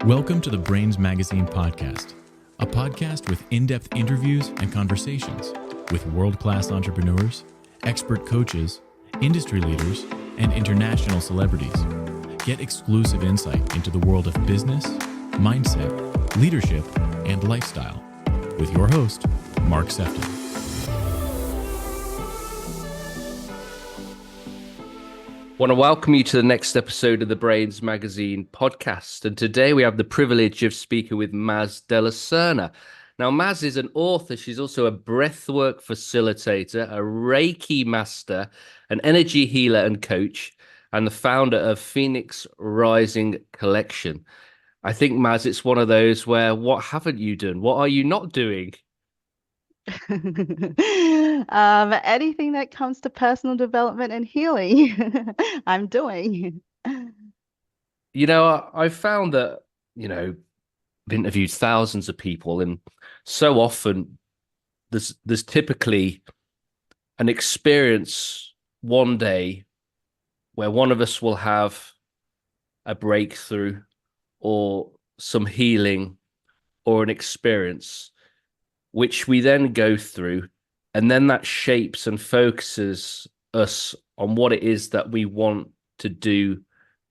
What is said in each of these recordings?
Welcome to the Brainz Magazine podcast, a podcast with in-depth interviews and conversations with world-class entrepreneurs, expert coaches, industry leaders, and international celebrities. Get exclusive insight into the world of business, mindset, leadership, and lifestyle with your host, Mark Sefton. Want to welcome you to the next episode of the Brainz Magazine podcast. And today we have the privilege of speaking with Maz Dela Cerna. Now, Maz is an author. She's also a breathwork facilitator, a Reiki master, an energy healer and coach, and the founder of Phoenix Rising Collection. I think, Maz, it's one of those where what haven't you done? What are you not doing? Anything that comes to personal development and healing, I'm doing. I found that, I've interviewed thousands of people, and so often there's typically an experience one day where one of us will have a breakthrough or some healing or an experience which we then go through, and then that shapes and focuses us on what it is that we want to do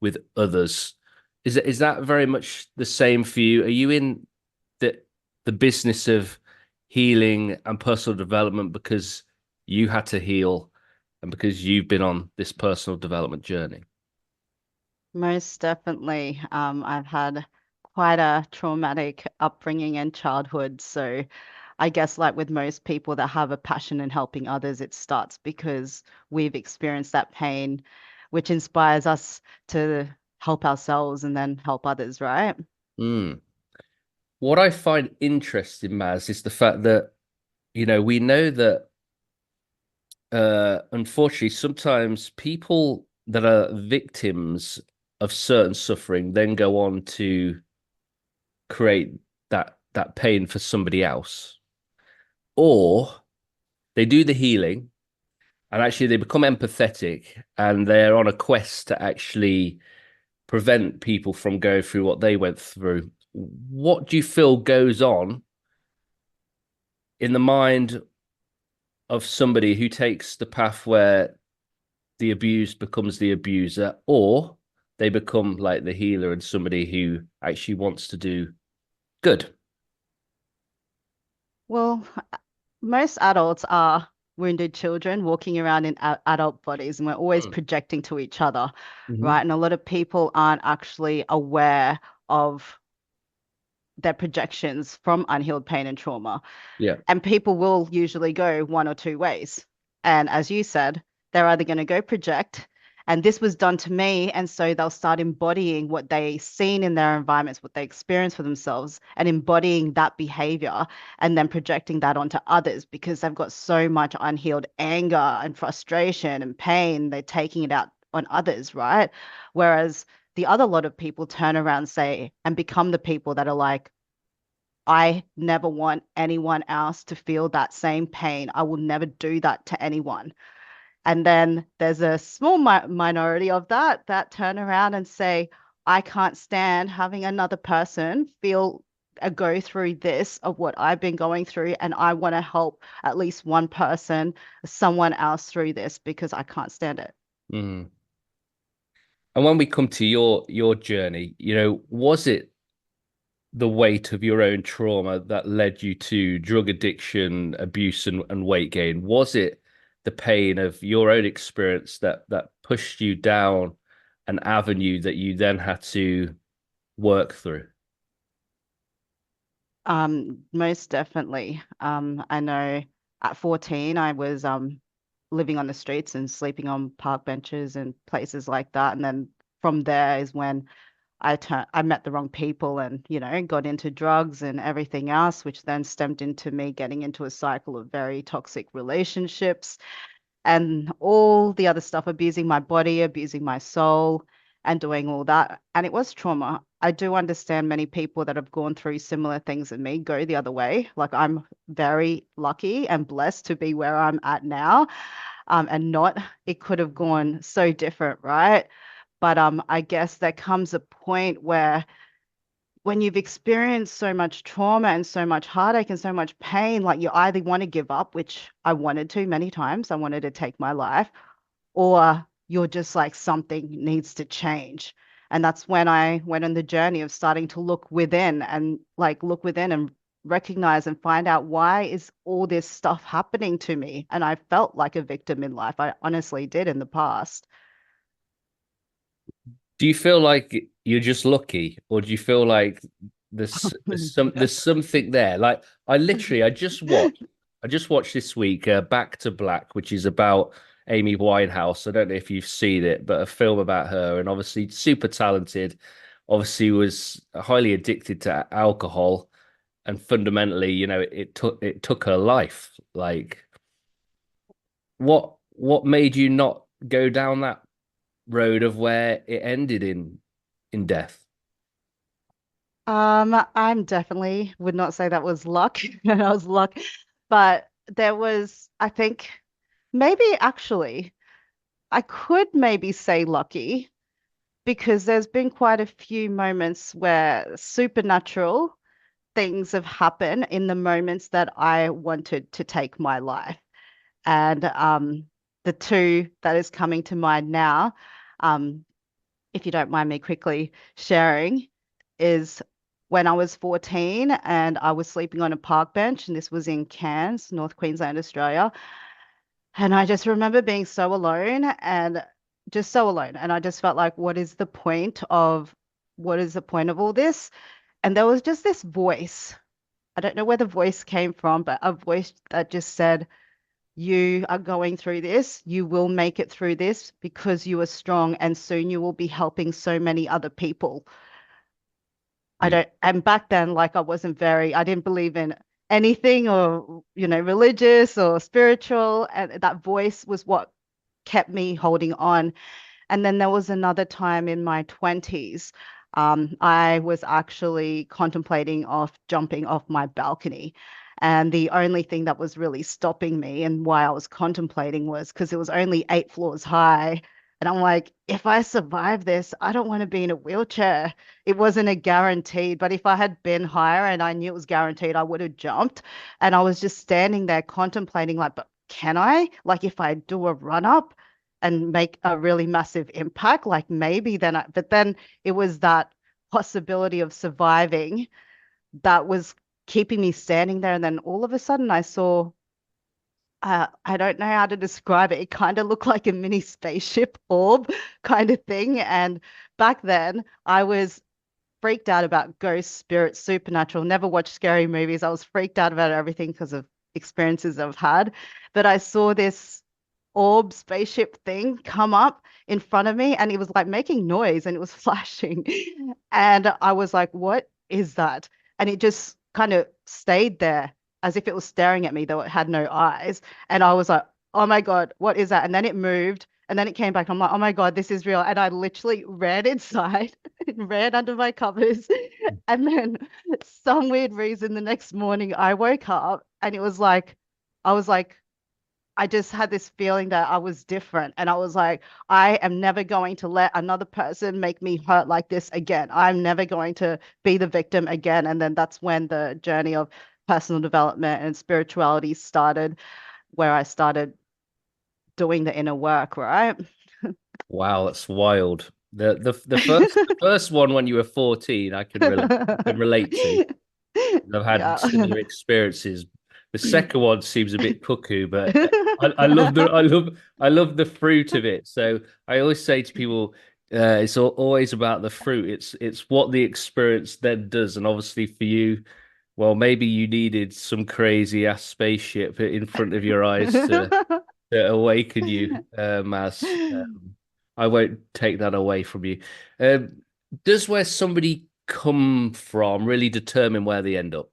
with others. Is that very much the same for you? Are you in the business of healing and personal development because you had to heal and because you've been on this personal development journey? Most definitely. I've had quite a traumatic upbringing and childhood. So I guess like with most people that have a passion in helping others, it starts because we've experienced that pain, which inspires us to help ourselves and then help others, right? What I find interesting, Maz, is the fact that, we know that unfortunately, sometimes people that are victims of certain suffering then go on to create that pain for somebody else. Or they do the healing and actually they become empathetic and they're on a quest to actually prevent people from going through what they went through. What do you feel goes on in the mind of somebody who takes the path where the abused becomes the abuser, or they become like the healer and somebody who actually wants to do good? Well, most adults are wounded children walking around in adult bodies, and we're always projecting to each other, right? And a lot of people aren't actually aware of their projections from unhealed pain and trauma. Yeah. And people will usually go one or two ways. And as you said, they're either going to go project, and this was done to me. And so they'll start embodying what they seen in their environments, what they experience for themselves, and embodying that behavior and then projecting that onto others because they've got so much unhealed anger and frustration and pain. They're taking it out on others, right? Whereas the other lot of people turn around, say, and become the people that are like, I never want anyone else to feel that same pain. I will never do that to anyone. And then there's a small minority of that turn around and say, I can't stand having another person go through this of what I've been going through. And I want to help at least one person, someone else through this because I can't stand it. And when we come to your journey, was it the weight of your own trauma that led you to drug addiction, abuse, and weight gain? Was it the pain of your own experience that pushed you down an avenue that you then had to work through? Most definitely. I know at 14, I was living on the streets and sleeping on park benches and places like that. And then from there is when I met the wrong people and, got into drugs and everything else, which then stemmed into me getting into a cycle of very toxic relationships and all the other stuff, abusing my body, abusing my soul, and doing all that. And it was trauma. I do understand many people that have gone through similar things than me go the other way. Like I'm very lucky and blessed to be where I'm at now. It could have gone so different, right? But I guess there comes a point where when you've experienced so much trauma and so much heartache and so much pain, like you either want to give up, which I wanted to many times, I wanted to take my life, or you're just like something needs to change. And that's when I went on the journey of starting to look within and recognize and find out, why is all this stuff happening to me? And I felt like a victim in life. I honestly did in the past. Do you feel like you're just lucky, or do you feel like there's something there? Like I just watched this week Back to Black, which is about Amy Winehouse. I don't know if you've seen it, but a film about her, and obviously super talented. Obviously was highly addicted to alcohol, and fundamentally, it took her life. Like, what made you not go down that road of where it ended in death? I'm definitely would not say that was luck. And I was luck, but there was, I think, maybe actually, I could maybe say lucky, because there's been quite a few moments where supernatural things have happened in the moments that I wanted to take my life. And the two that is coming to mind now, um, if you don't mind me quickly sharing, is when I was 14 and I was sleeping on a park bench, and this was in Cairns, North Queensland, Australia. And I just remember being so alone, and just so alone. And I just felt like, what is the point of all this? And there was just this voice. I don't know where the voice came from, but a voice that just said, you are going through this. You will make it through this because you are strong, and soon you will be helping so many other people. I Yeah. don't, and back then, like I didn't believe in anything or, religious or spiritual. And that voice was what kept me holding on. And then there was another time in my 20s. I was actually contemplating of jumping off my balcony. And the only thing that was really stopping me, and why I was contemplating, was because it was only 8 floors high. And I'm like, if I survive this, I don't want to be in a wheelchair. It wasn't a guaranteed, but if I had been higher and I knew it was guaranteed, I would have jumped. And I was just standing there contemplating, like, but can I? Like, if I do a run up and make a really massive impact, like maybe but then it was that possibility of surviving that was keeping me standing there. And then all of a sudden I saw, I don't know how to describe it. It kind of looked like a mini spaceship orb kind of thing. And back then I was freaked out about ghosts, spirits, supernatural, never watched scary movies. I was freaked out about everything because of experiences I've had. But I saw this orb spaceship thing come up in front of me, and it was like making noise and it was flashing. And I was like, what is that? And it just kind of stayed there as if it was staring at me, though it had no eyes. And I was like, oh my God, what is that? And then it moved. And then it came back. I'm like, oh my God, this is real. And I literally ran inside and ran under my covers. And then some weird reason, the next morning I woke up and I was like, I just had this feeling that I was different. And I was like, I am never going to let another person make me hurt like this again. I'm never going to be the victim again. And then that's when the journey of personal development and spirituality started, where I started doing the inner work, right? Wow, that's wild. The first one when you were 14, can relate to. I've had Yeah. similar experiences. The second one seems a bit cuckoo, but I love I love the fruit of it. So I always say to people, it's always about the fruit. It's what the experience then does. And obviously for you, well, maybe you needed some crazy ass spaceship in front of your eyes to awaken you, Maz. I won't take that away from you. Um, does where somebody come from really determine where they end up?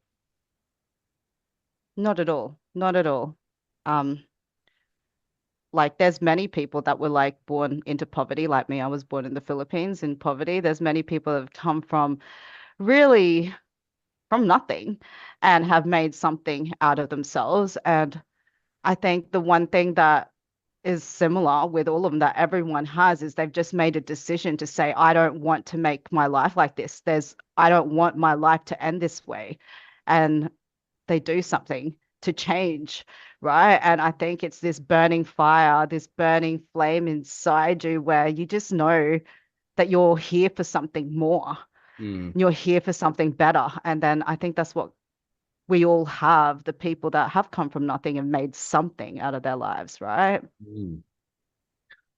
Not at all. Not at all. Um, like there's many people that were like born into poverty, like me. I was born in the Philippines in poverty. There's many people that have come from really from nothing and have made something out of themselves. And I think the one thing that is similar with all of them that everyone has, is they've just made a decision to say, I don't want to make my life like this. I don't want my life to end this way. And they do something to change, right? And I think it's this burning fire, this burning flame inside you where you just know that you're here for something more. Mm. You're here for something better. And then I think that's what we all have, the people that have come from nothing and made something out of their lives, right? Mm.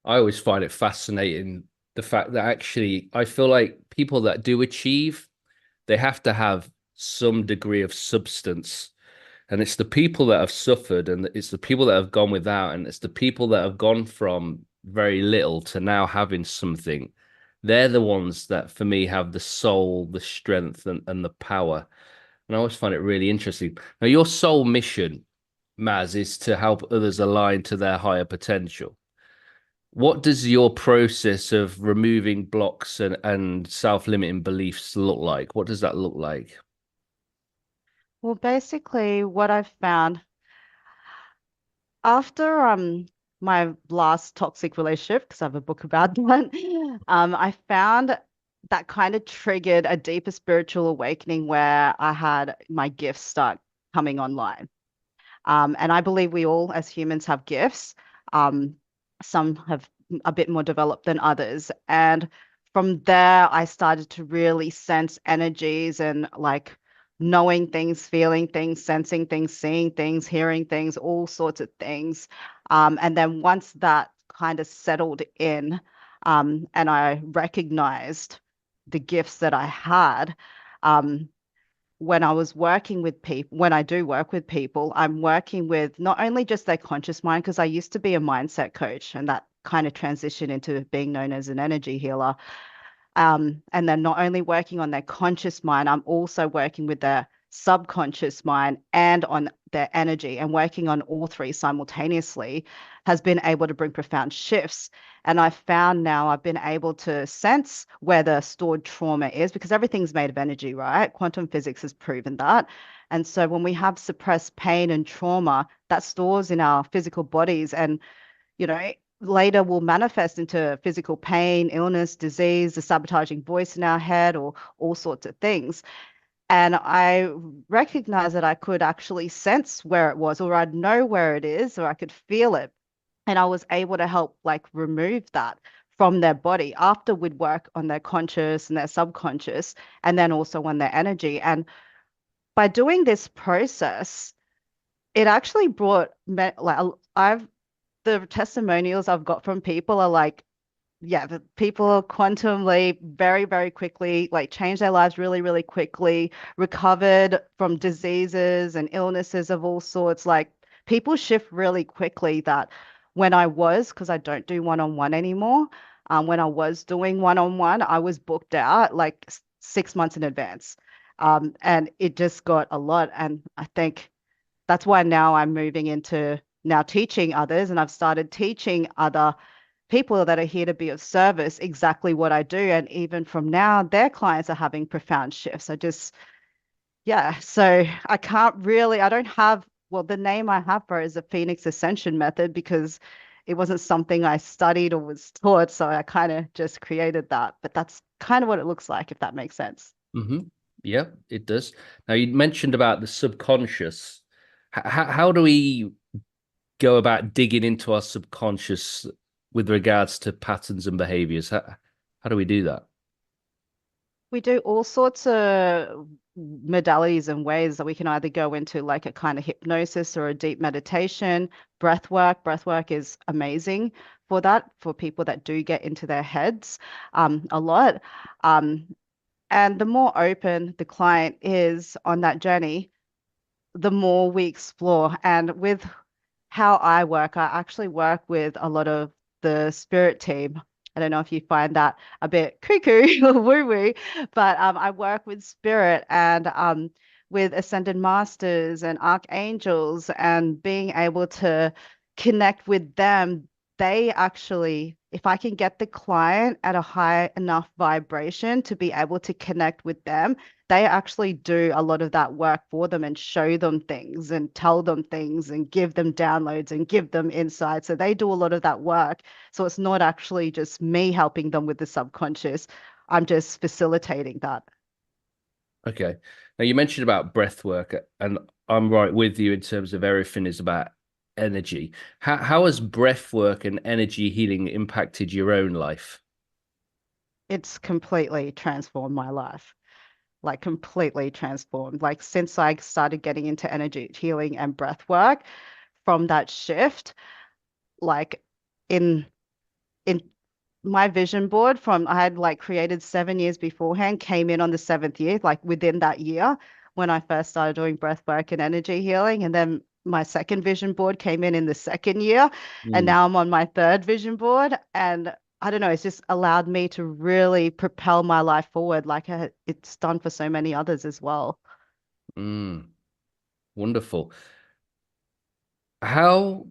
I always find it fascinating the fact that actually I feel like people that do achieve, they have to have some degree of substance. And it's the people that have suffered, and it's the people that have gone without, and it's the people that have gone from very little to now having something. They're the ones that, for me, have the soul, the strength, and the power. And I always find it really interesting. Now, your sole mission, Maz, is to help others align to their higher potential. What does your process of removing blocks and self-limiting beliefs look like? What does that look like? Well, basically, what I've found after my last toxic relationship, because I have a book about that, I found that kind of triggered a deeper spiritual awakening where I had my gifts start coming online. And I believe we all, as humans, have gifts. Um, some have a bit more developed than others. And from there, I started to really sense energies and like knowing things, feeling things, sensing things, seeing things, hearing things, all sorts of things. And then once that kind of settled in, and I recognized the gifts that I had, um, when I was working with people, when I do work with people, I'm working with not only just their conscious mind, because I used to be a mindset coach and that kind of transitioned into being known as an energy healer. And then not only working on their conscious mind, I'm also working with their subconscious mind and on their energy, and working on all three simultaneously has been able to bring profound shifts. And I found now I've been able to sense where the stored trauma is, because everything's made of energy, right? Quantum physics has proven that. And so when we have suppressed pain and trauma, that stores in our physical bodies, and later will manifest into physical pain, illness, disease, the sabotaging voice in our head, or all sorts of things. And I recognized that I could actually sense where it was, or I'd know where it is, or I could feel it. And I was able to help like remove that from their body after we'd work on their conscious and their subconscious, and then also on their energy. And by doing this process, it actually brought like I've the testimonials I've got from people are like, yeah, the people quantum leap very, very quickly, like changed their lives really, really quickly, recovered from diseases and illnesses of all sorts. Like people shift really quickly that because I don't do one-on-one anymore, when I was doing one-on-one, I was booked out like 6 months in advance. And it just got a lot. And I think that's why now I'm moving into now teaching others, and I've started teaching other people that are here to be of service exactly what I do. And even from now, their clients are having profound shifts. Yeah, so I don't have, well, the name I have for it is the Phoenix Ascension Method, because it wasn't something I studied or was taught. So I kind of just created that. But that's kind of what it looks like, if that makes sense. Mm-hmm. Yeah, it does. Now, you mentioned about the subconscious. How do we go about digging into our subconscious with regards to patterns and behaviors? How do we do that? We do all sorts of modalities and ways that we can either go into like a kind of hypnosis or a deep meditation, breath work. Breath work is amazing for that, for people that do get into their heads a lot. Um, and the more open the client is on that journey, the more we explore. And with how I work, I actually work with a lot of the spirit team. I don't know if you find that a bit cuckoo or woo-woo, but I work with spirit and with ascended masters and archangels, and being able to connect with them they actually, if I can get the client at a high enough vibration to be able to connect with them, they actually do a lot of that work for them and show them things and tell them things and give them downloads and give them insights. So they do a lot of that work. So it's not actually just me helping them with the subconscious. I'm just facilitating that. Okay. Now you mentioned about breath work, and I'm right with you in terms of everything is about energy. How has breath work and energy healing impacted your own life? It's completely transformed my life. Like completely transformed. Like since I started getting into energy healing and breath work, from that shift, like in in my vision board from I had like created 7 years beforehand, came in on the seventh year, like within that year when I first started doing breath work and energy healing. And then my second vision board came in the second year. And Mm, now I'm on my third vision board. And I don't know, it's just allowed me to really propel my life forward like it's done for so many others as well. mm, wonderful. How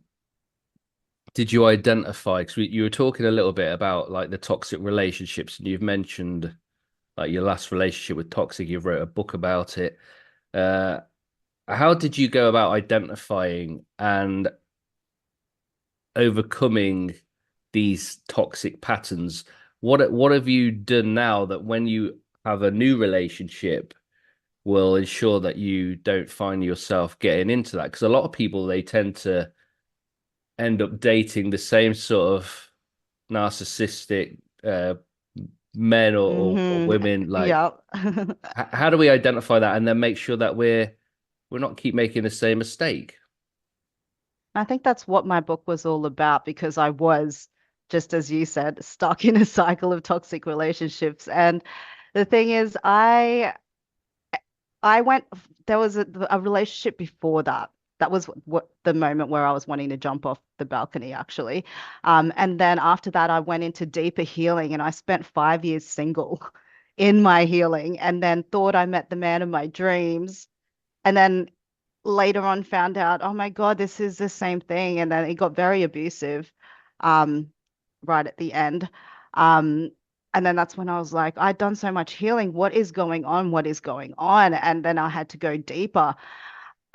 did you identify? Because you were talking a little bit about like the toxic relationships, and you've mentioned like your last relationship with toxic. You've wrote a book about it. Uh, how did you go about identifying and overcoming these toxic patterns? What have you done now that when you have a new relationship will ensure that you don't find yourself getting into that? Because a lot of people, they tend to end up dating the same sort of narcissistic men or Mm-hmm. women. Like, Yeah. how do we identify that and then make sure that we're not keep making the same mistake? I think that's what my book was all about because I was, just as you said, stuck in a cycle of toxic relationships. And the thing is, I went, there was a relationship before that. That was what the moment where I was wanting to jump off the balcony, actually. And then after that, I went into deeper healing and I spent 5 years single in my healing and then thought I met the man of my dreams. And then later on found out, oh my God, this is the same thing. And then it got very abusive um, right at the end. Um, and then that's when I was like, I'd done so much healing. What is going on? What is going on? And then I had to go deeper.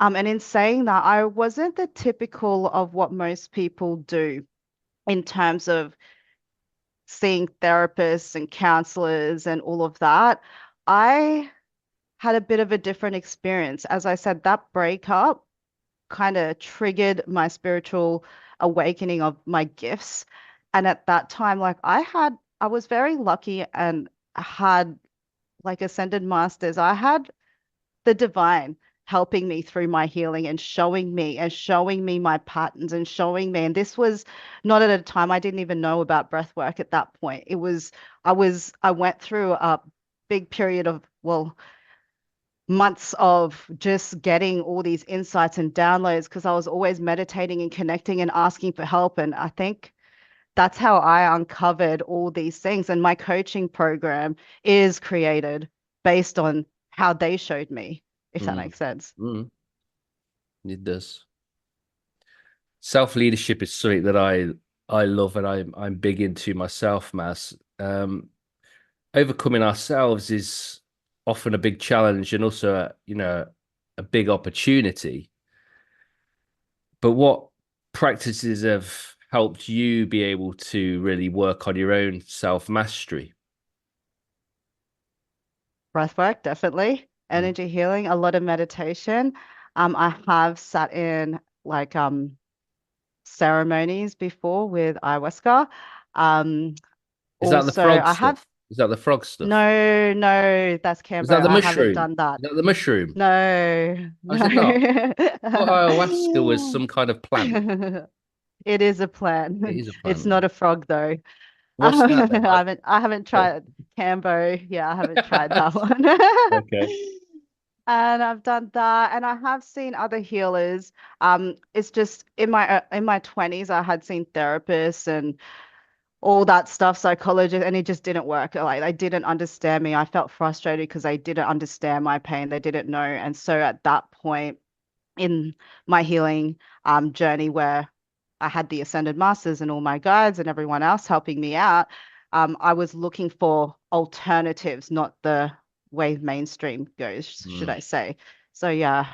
And in saying that, I wasn't the typical of what most people do in terms of seeing therapists and counselors and all of that. I had a bit of a different experience. As I said, that breakup kind of triggered my spiritual awakening of my gifts. And at that time, like I was very lucky and had like ascended masters. I had the divine helping me through my healing and showing me my patterns and showing me. And this was not at a time I didn't even know about breath work at that point. I went through a big period of, well, months of just getting all these insights and downloads because I was always meditating and connecting and asking for help. And I think that's how I uncovered all these things. And my coaching program is created based on how they showed me, if that Mm, makes sense. mm, it does. Self-leadership is something that I love and I'm big into myself, Maz. Overcoming ourselves is often a big challenge and also a big opportunity. But what practices have helped you be able to really work on your own self-mastery? Breath work, definitely. Mm. Energy healing, a lot of meditation. I have sat in like ceremonies before with ayahuasca. Um, Is that the Also, frog I stuff? have Is that the frog stuff? no, no, that's Is that Cambo. the I haven't mushroom? done that. Is that the mushroom? No, Oh, is it not? no. I thought ayahuasca was some kind of plant. It is a It plant. is a It's plant. not a frog though. What's that then? I haven't What? tried Cambo. Yeah, I haven't tried that one. Okay. And I've done that, and I have seen other healers. It's just in my 20s, I had seen therapists and all that stuff, psychologist, and it just didn't work. Like they didn't understand me. I felt frustrated because they didn't understand my pain. They didn't know. And so at that point in my healing journey where I had the Ascended Masters and all my guides and everyone else helping me out, I was looking for alternatives, not the way mainstream goes, should I say. So yeah.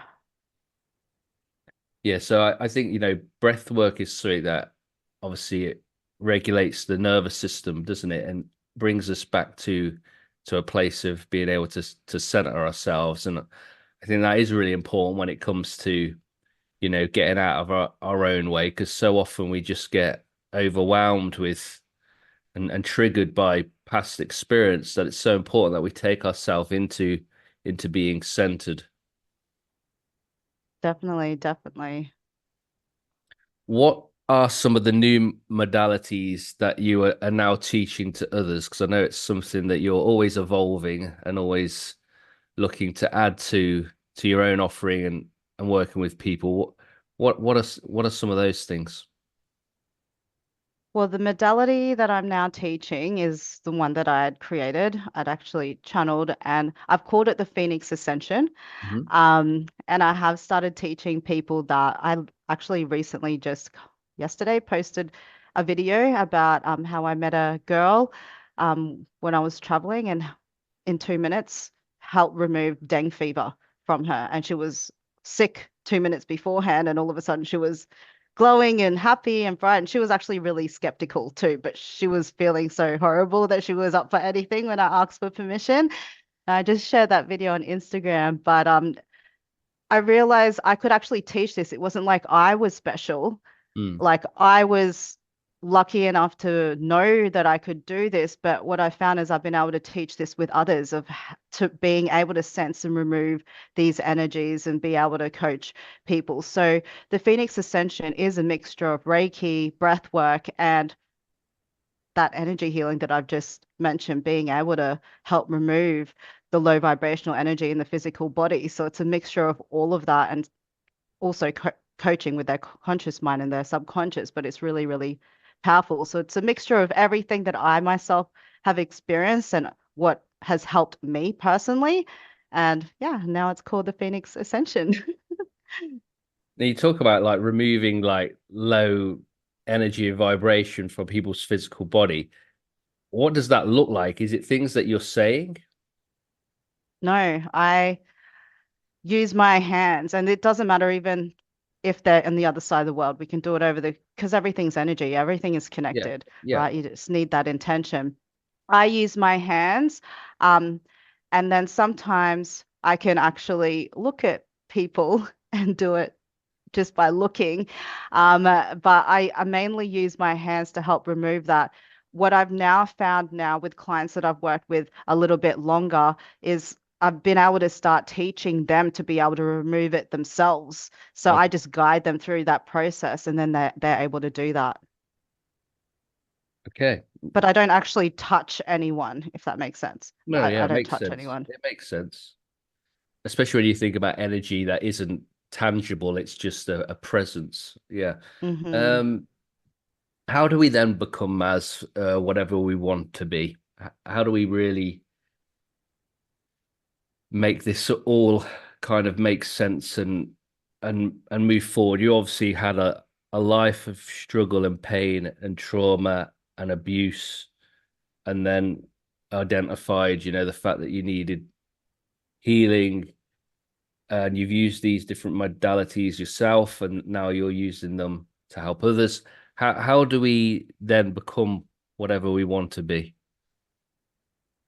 Yeah, so I think, breath work is something that obviously it regulates the nervous system, doesn't it? And brings us back to a place of being able to center ourselves. And I think that is really important when it comes to, getting out of our own way, because so often we just get overwhelmed with and triggered by past experience, that it's so important that we take ourselves into being centered. Definitely, definitely. What are some of the new modalities that you are now teaching to others? Because I know it's something that you're always evolving and always looking to add to your own offering and working with people. What are some of those things? Well, the modality that I'm now teaching is the one that I had created. I'd actually channeled, and I've called it the Phoenix Ascension. Mhm. And I have started teaching people that I actually recently just yesterday posted a video about how I met a girl when I was traveling and in 2 minutes helped remove dengue fever from her. And she was sick 2 minutes beforehand, and all of a sudden she was glowing and happy and bright. And she was actually really skeptical too, but she was feeling so horrible that she was up for anything when I asked for permission. And I just shared that video on Instagram, but I realized I could actually teach this. It wasn't like I was special. Mm. Like I was lucky enough to know that I could do this, but what I found is I've been able to teach this with others to being able to sense and remove these energies and be able to coach people. So the Phoenix Ascension is a mixture of Reiki, breath work, and that energy healing that I've just mentioned, being able to help remove the low vibrational energy in the physical body. So it's a mixture of all of that and also coaching with their conscious mind and their subconscious, but it's really, really powerful. So it's a mixture of everything that I myself have experienced and what has helped me personally. And yeah, now it's called the Phoenix Ascension. Now you talk about like removing like low energy and vibration from people's physical body. What does that look like? Is it things that you're saying? No, I use my hands, and it doesn't matter even if they're on the other side of the world. We can do it over because everything's energy, everything is Yeah, connected, yeah. right? You just need that intention. I use my hands, um, and then sometimes I can actually look at people and do it just by looking. But I mainly use my hands to help remove that. What I've now found now with clients that I've worked with a little bit longer is I've been able to start teaching them to be able to remove it themselves. So I Okay. just guide them through that process and then they're able to do that. Okay. But I don't actually touch anyone, if that makes sense. No, I yeah, it don't makes touch sense. anyone. It makes sense. Especially when you think about energy that isn't tangible, it's just a presence. Yeah. Hmm. Um, how do we then become as whatever we want to be? How do we really make this all kind of make sense and move forward? You obviously had a life of struggle and pain and trauma and abuse, and then identified, the fact that you needed healing, and you've used these different modalities yourself, and now you're using them to help others. How do we then become whatever we want to be?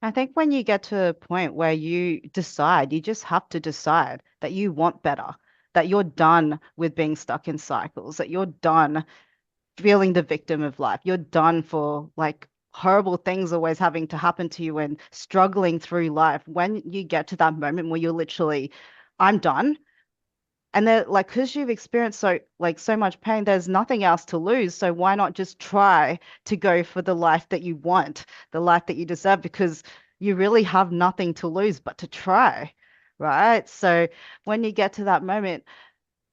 I think when you get to a point where you decide, you just have to decide that you want better, that you're done with being stuck in cycles, that you're done feeling the victim of life. You're done for like horrible things always having to happen to you and struggling through life. When you get to that moment where you're literally, I'm done. And they're like, because you've experienced so much pain, there's nothing else to lose. So why not just try to go for the life that you want, the life that you deserve? Because you really have nothing to lose but to try, right? So when you get to that moment,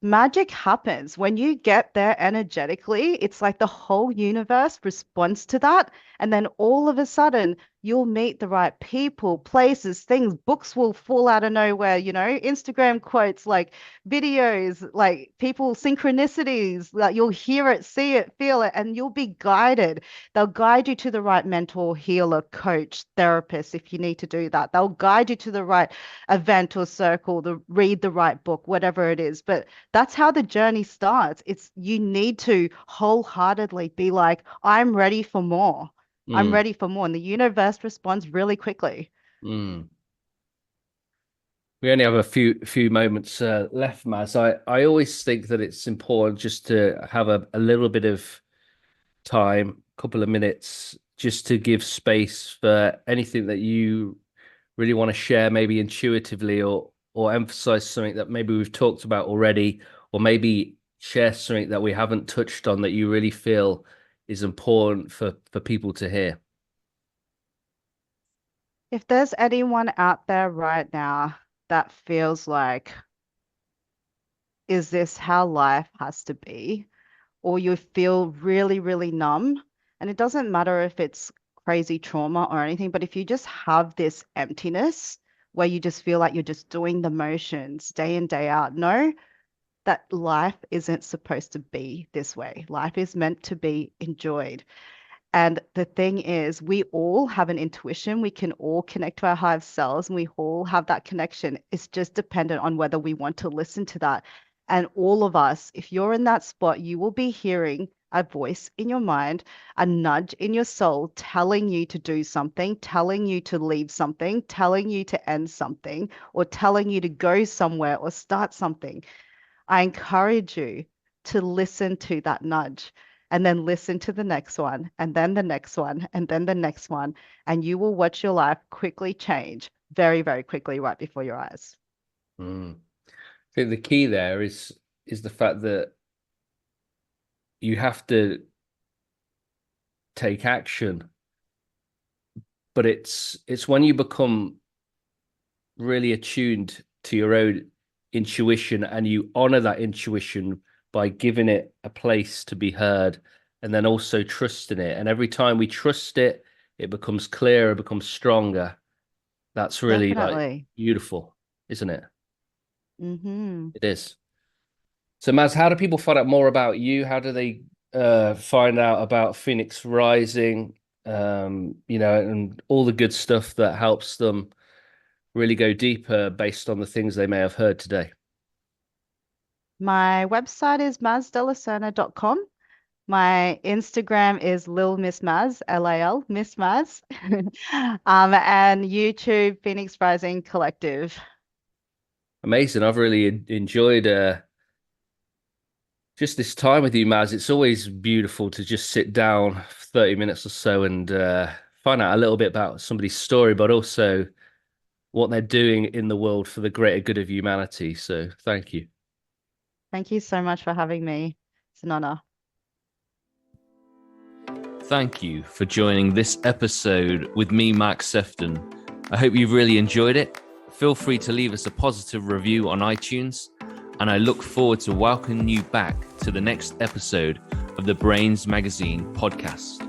magic happens. When you get there energetically, it's like the whole universe responds to that. And then all of a sudden, you'll meet the right people, places, things, books will fall out of nowhere, Instagram quotes, like videos, like people, synchronicities, like you'll hear it, see it, feel it, and you'll be guided. They'll guide you to the right mentor, healer, coach, therapist if you need to do that. They'll guide you to the right event or circle, read the right book, whatever it is. But that's how the journey starts. It's you need to wholeheartedly be like, I'm ready for more. I'm Mm, ready for more. And the universe responds really quickly. mm. We only have a few moments left, Maz. I always think that it's important just to have a little bit of time, a couple of minutes, just to give space for anything that you really want to share, maybe intuitively, or emphasize something that maybe we've talked about already, or maybe share something that we haven't touched on that you really feel is important for people to hear. If there's anyone out there right now that feels like, is this how life has to be? Or you feel really, really numb. And it doesn't matter if it's crazy trauma or anything, but if you just have this emptiness where you just feel like you're just doing the motions day in, day out, know that life isn't supposed to be this way. Life is meant to be enjoyed. And the thing is, we all have an intuition. We can all connect to our higher selves, and we all have that connection. It's just dependent on whether we want to listen to that. And all of us, if you're in that spot, you will be hearing a voice in your mind, a nudge in your soul telling you to do something, telling you to leave something, telling you to end something, or telling you to go somewhere or start something. I encourage you to listen to that nudge and then listen to the next one, and then the next one, and then the next one. And you will watch your life quickly change very, very quickly right before your eyes. Mm. I think the key there is the fact that you have to take action, but it's when you become really attuned to your own intuition and you honor that intuition by giving it a place to be heard, and then also trusting it. And every time we trust it, it becomes clearer, it becomes stronger. That's really like Definitely. beautiful, isn't it? Mm-hmm. It is. So, Maz, how do people find out more about you? How do they find out about Phoenix Rising? And all the good stuff that helps them really go deeper based on the things they may have heard today. My website is mazdelacerna.com. My Instagram is Lil Miss Maz, Lal Miss Maz, and YouTube Phoenix Rising Collective. Amazing. I've really enjoyed just this time with you, Maz. It's always beautiful to just sit down for 30 minutes or so and find out a little bit about somebody's story, but also what they're doing in the world for the greater good of humanity. So thank you. Thank you so much for having me. It's an honor. Thank you for joining this episode with me, Mark Sefton. I hope you've really enjoyed it. Feel free to leave us a positive review on iTunes, and I look forward to welcoming you back to the next episode of the Brainz Magazine podcast.